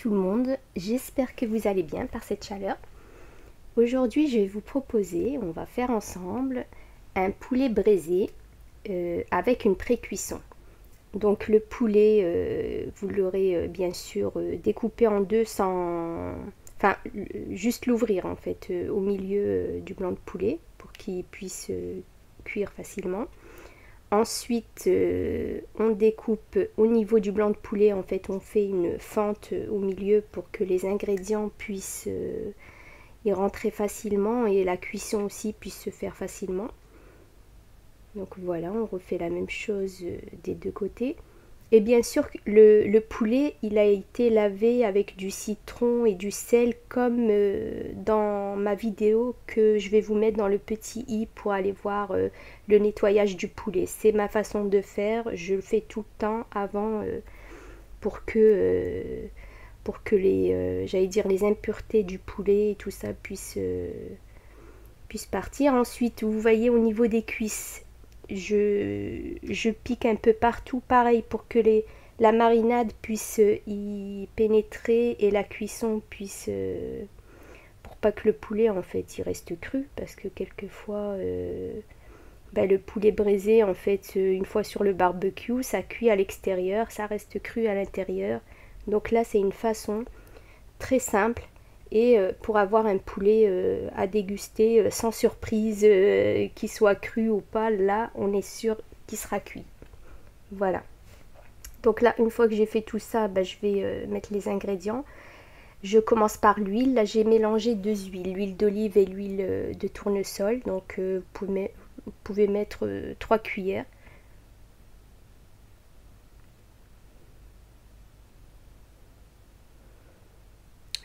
tout le monde, j'espère que vous allez bien par cette chaleur. Aujourd'hui je vais vous proposer, on va faire ensemble un poulet braisé avec une pré-cuisson. Donc le poulet, vous l'aurez bien sûr découpé en deux sans... Enfin, juste l'ouvrir en fait au milieu du blanc de poulet pour qu'il puisse cuire facilement. Ensuite, on découpe au niveau du blanc de poulet, en fait, on fait une fente au milieu pour que les ingrédients puissent y rentrer facilement et la cuisson aussi puisse se faire facilement. Donc voilà, on refait la même chose des deux côtés. Et bien sûr, le poulet, il a été lavé avec du citron et du sel comme dans ma vidéo que je vais vous mettre dans le petit i pour aller voir le nettoyage du poulet. C'est ma façon de faire, je le fais tout le temps avant pour que les, j'allais dire, les impuretés du poulet et tout ça puissent partir. Ensuite, vous voyez au niveau des cuisses, je pique un peu partout, pareil pour que la marinade puisse y pénétrer et la cuisson puisse, pour pas que le poulet en fait il reste cru, parce que quelquefois le poulet braisé en fait une fois sur le barbecue ça cuit à l'extérieur, ça reste cru à l'intérieur. Donc là c'est une façon très simple et pour avoir un poulet à déguster sans surprise, qu'il soit cru ou pas, là on est sûr qu'il sera cuit. Voilà. Donc là une fois que j'ai fait tout ça, je vais mettre les ingrédients. Je commence par l'huile. Là j'ai mélangé deux huiles, l'huile d'olive et l'huile de tournesol. Donc vous pouvez mettre 3 cuillères.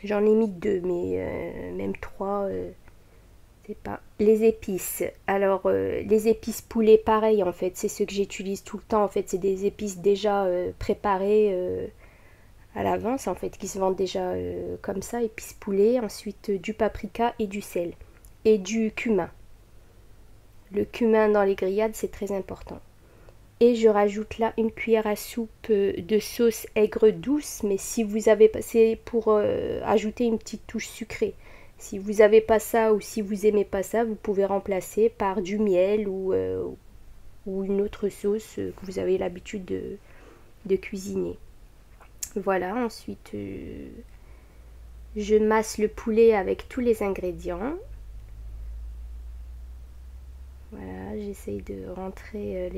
J'en ai mis 2, mais même 3, c'est pas. Les épices. Alors, les épices poulet, pareil, en fait, c'est ce que j'utilise tout le temps. En fait, c'est des épices déjà préparées à l'avance, en fait, qui se vendent déjà comme ça, épices poulet. Ensuite, du paprika et du sel. Et du cumin. Le cumin dans les grillades, c'est très important. Et je rajoute là une cuillère à soupe de sauce aigre douce, mais si vous avez c'est pour ajouter une petite touche sucrée. Si vous n'avez pas ça ou si vous aimez pas ça, vous pouvez remplacer par du miel ou une autre sauce que vous avez l'habitude de cuisiner. Voilà, ensuite je masse le poulet avec tous les ingrédients. Voilà, j'essaye de rentrer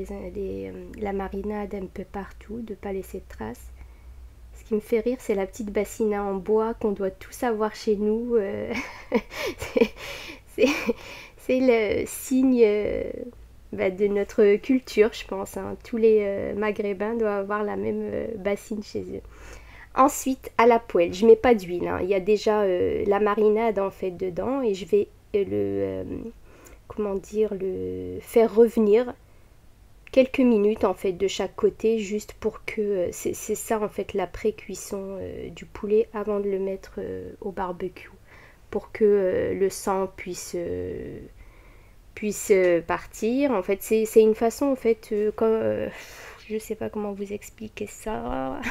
la marinade un peu partout, de ne pas laisser de traces. Ce qui me fait rire, c'est la petite bassina en bois qu'on doit tous avoir chez nous. C'est le signe de notre culture, je pense. Hein. Tous les Maghrébins doivent avoir la même bassine chez eux. Ensuite, à la poêle, je mets pas d'huile. Hein. Il y a déjà la marinade en fait dedans et je vais le faire revenir quelques minutes en fait de chaque côté, juste pour que c'est ça en fait la pré-cuisson du poulet avant de le mettre au barbecue, pour que le sang puisse partir. En fait c'est une façon en fait je sais pas comment vous expliquer ça.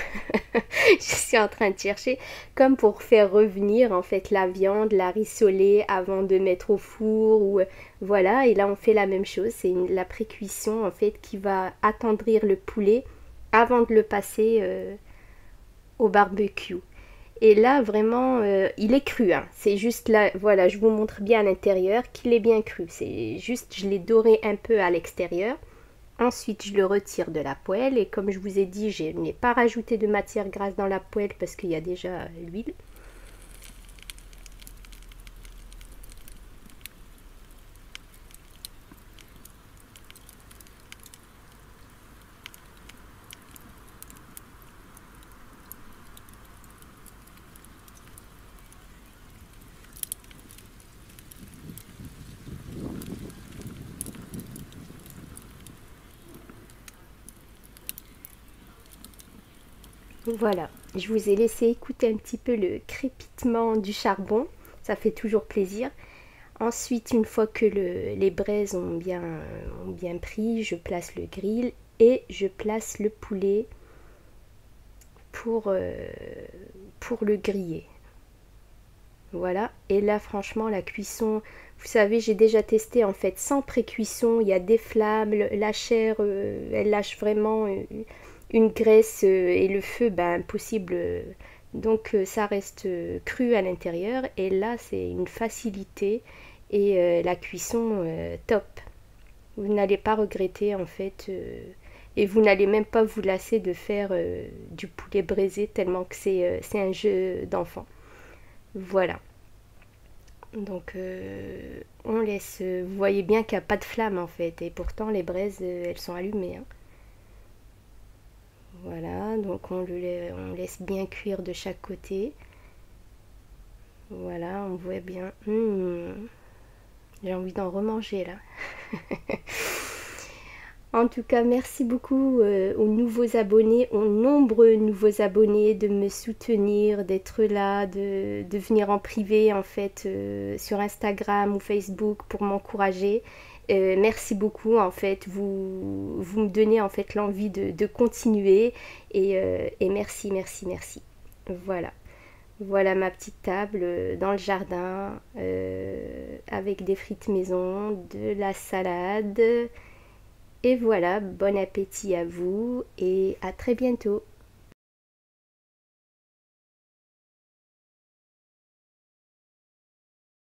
Je suis en train de chercher, comme pour faire revenir en fait la viande, la rissoler avant de mettre au four ou voilà. Et là on fait la même chose, c'est la pré-cuisson en fait qui va attendrir le poulet avant de le passer au barbecue. Et là vraiment il est cru, hein. C'est juste là, voilà, je vous montre bien à l'intérieur qu'il est bien cru. C'est juste, je l'ai doré un peu à l'extérieur. Ensuite, je le retire de la poêle et comme je vous ai dit, je n'ai pas rajouté de matière grasse dans la poêle parce qu'il y a déjà l'huile. Voilà, je vous ai laissé écouter un petit peu le crépitement du charbon, ça fait toujours plaisir. Ensuite, une fois que les braises ont bien pris, je place le grill et je place le poulet pour le griller. Voilà, et là franchement la cuisson, vous savez, j'ai déjà testé en fait sans pré-cuisson, il y a des flammes, la chair elle lâche vraiment une graisse et le feu, ben impossible, donc ça reste cru à l'intérieur, et là c'est une facilité et la cuisson top. Vous n'allez pas regretter en fait, et vous n'allez même pas vous lasser de faire du poulet braisé tellement que c'est un jeu d'enfant. Voilà. Donc on laisse, vous voyez bien qu'il n'y a pas de flamme en fait, et pourtant les braises elles sont allumées, hein. Voilà, donc on laisse bien cuire de chaque côté. Voilà, on voit bien. J'ai envie d'en remanger là. En tout cas, merci beaucoup aux nouveaux abonnés, aux nombreux nouveaux abonnés de me soutenir, d'être là, de venir en privé en fait sur Instagram ou Facebook pour m'encourager. Merci beaucoup en fait, vous me donnez en fait l'envie de continuer et merci, merci, merci. Voilà. Voilà ma petite table dans le jardin avec des frites maison, de la salade. Et voilà, bon appétit à vous et à très bientôt.